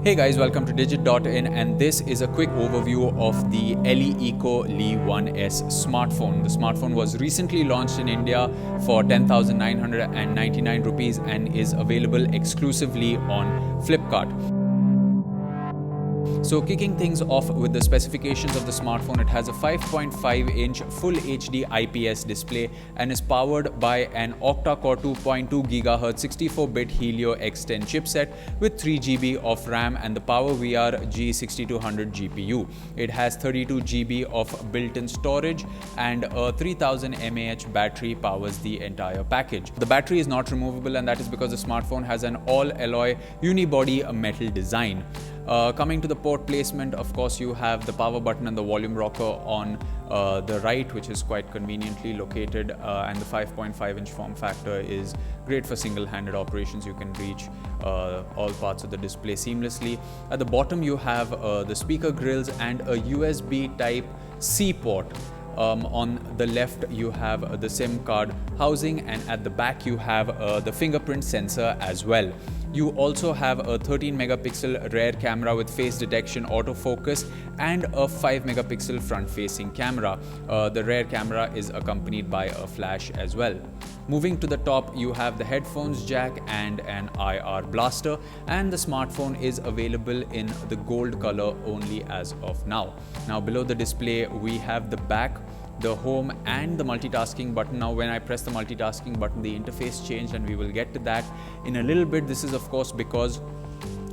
Hey guys, welcome to Digit.in, and this is a quick overview of the LeEco Le1s smartphone. The smartphone was recently launched in India for 10,999 rupees and is available exclusively on Flipkart. So kicking things off with the specifications of the smartphone, it has a 5.5-inch Full HD IPS display and is powered by an octa-core 2.2 GHz 64-bit Helio X10 chipset with 3 GB of RAM and the PowerVR G6200 GPU. It has 32 GB of built-in storage and a 3000 mAh battery powers the entire package. The battery is not removable, and that is because the smartphone has an all-alloy unibody metal design. Coming to the port placement, of course, you have the power button and the volume rocker on the right, which is quite conveniently located, and the 5.5-inch form factor is great for single-handed operations. You can reach all parts of the display seamlessly. At the bottom, you have the speaker grills and a USB Type-C port. On the left, you have the SIM card housing, and at the back, you have the fingerprint sensor as well. You also have a 13 megapixel rear camera with face detection autofocus and a 5 megapixel front facing camera. The rear camera is accompanied by a flash as well. Moving to the top, you have the headphones jack and an IR blaster, and the smartphone is available in the gold color only as of now. Now below the display, we have the back, the home and the multitasking button. Now when I press the multitasking button, the interface changed, and we will get to that in a little bit. This is of course because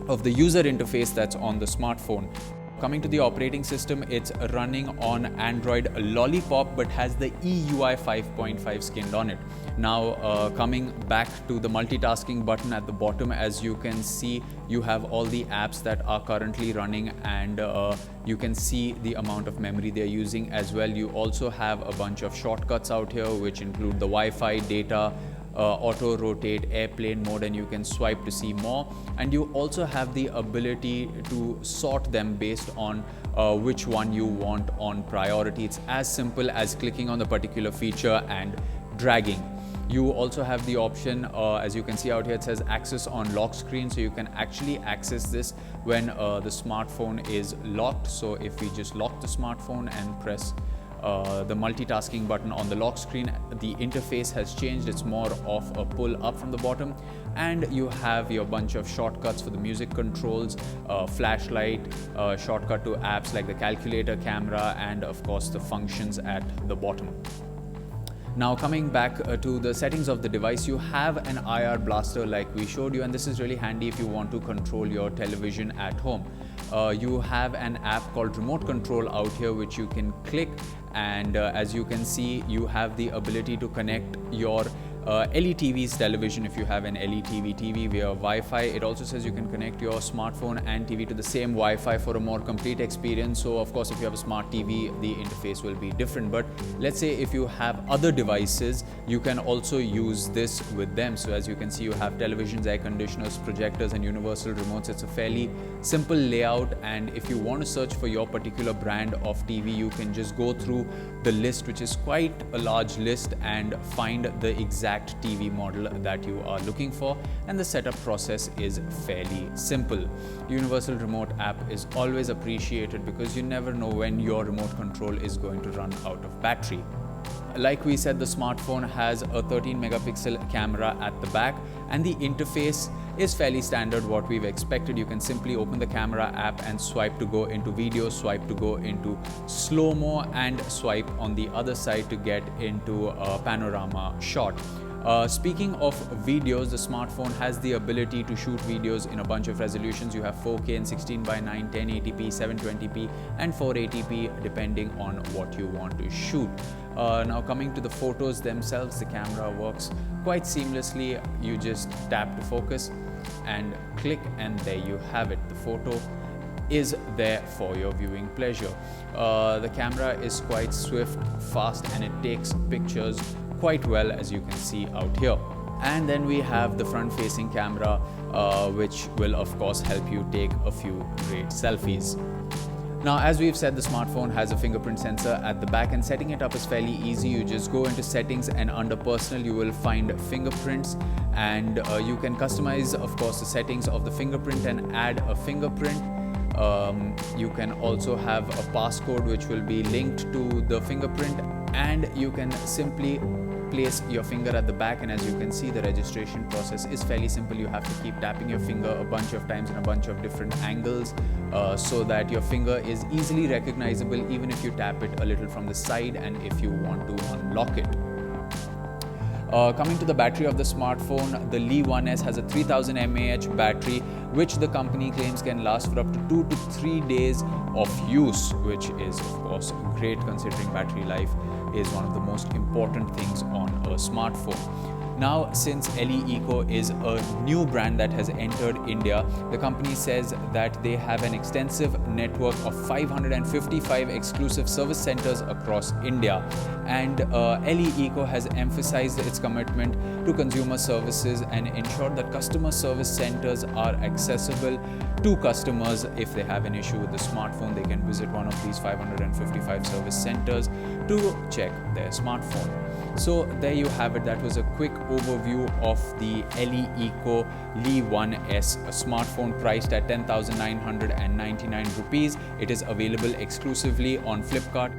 of the user interface that's on the smartphone. Coming to the operating system, it's running on Android Lollipop but has the EUI 5.5 skinned on it. Now coming back to the multitasking button at the bottom, as you can see, you have all the apps that are currently running, and you can see the amount of memory they're using as well. You also have a bunch of shortcuts out here which include the Wi-Fi, data, auto rotate, airplane mode, and you can swipe to see more. And you also have the ability to sort them based on which one you want on priority. It's as simple as clicking on the particular feature and dragging. You also have the option, as you can see out here, it says access on lock screen, so you can actually access this when the smartphone is locked. So if we just lock the smartphone and press the multitasking button on the lock screen, the interface has changed. It's more of a pull up from the bottom, and you have your bunch of shortcuts for the music controls, flashlight, shortcut to apps like the calculator, camera, and of course the functions at the bottom. Now coming back to the settings of the device, you have an IR blaster like we showed you, and this is really handy if you want to control your television at home. You have an app called Remote Control out here which you can click, and as you can see, you have the ability to connect your LETV's television if you have an LETV TV via Wi-Fi. It also says you can connect your smartphone and TV to the same Wi-Fi for a more complete experience. So of course, if you have a smart TV, the interface will be different. But let's say if you have other devices, you can also use this with them. So as you can see, you have televisions, air conditioners, projectors, and universal remotes. It's a fairly simple layout, and if you want to search for your particular brand of TV, you can just go through the list, which is quite a large list, and find the exact TV model that you are looking for, and the setup process is fairly simple. Universal Remote app is always appreciated because you never know when your remote control is going to run out of battery. Like we said, the smartphone has a 13 megapixel camera at the back, and the interface is fairly standard, what we've expected. You can simply open the camera app and swipe to go into video, swipe to go into slow-mo, and swipe on the other side to get into a panorama shot. Speaking of videos, the smartphone has the ability to shoot videos in a bunch of resolutions. You have 4K and 16:9, 1080p, 720p, and 480p depending on what you want to shoot. Now coming to the photos themselves, the camera works quite seamlessly. You just tap to focus and click, and there you have it. The photo is there for your viewing pleasure. The camera is quite swift, fast, and it takes pictures quite well, as you can see out here. And then we have the front-facing camera, which will of course help you take a few great selfies. Now, as we've said, the smartphone has a fingerprint sensor at the back, and setting it up is fairly easy. You just go into settings, and under personal you will find fingerprints, and you can customize, of course, the settings of the fingerprint and add a fingerprint. You can also have a passcode which will be linked to the fingerprint, and you can simply place your finger at the back, and as you can see, the registration process is fairly simple. You have to keep tapping your finger a bunch of times in a bunch of different angles so that your finger is easily recognizable even if you tap it a little from the side and if you want to unlock it. Coming to the battery of the smartphone, the Le1s has a 3000 mAh battery, which the company claims can last for up to 2 to 3 days of use, which is of course great considering battery life is one of the most important things on a smartphone. Now, since LeEco is a new brand that has entered India, the company says that they have an extensive network of 555 exclusive service centers across India. And LeEco has emphasized its commitment to consumer services and ensured that customer service centers are accessible to customers. If they have an issue with the smartphone, they can visit one of these 555 service centers to check their smartphone. So there you have it. That was a quick overview of the LeEco Le1s, a smartphone priced at 10,999 rupees. It is available exclusively on Flipkart.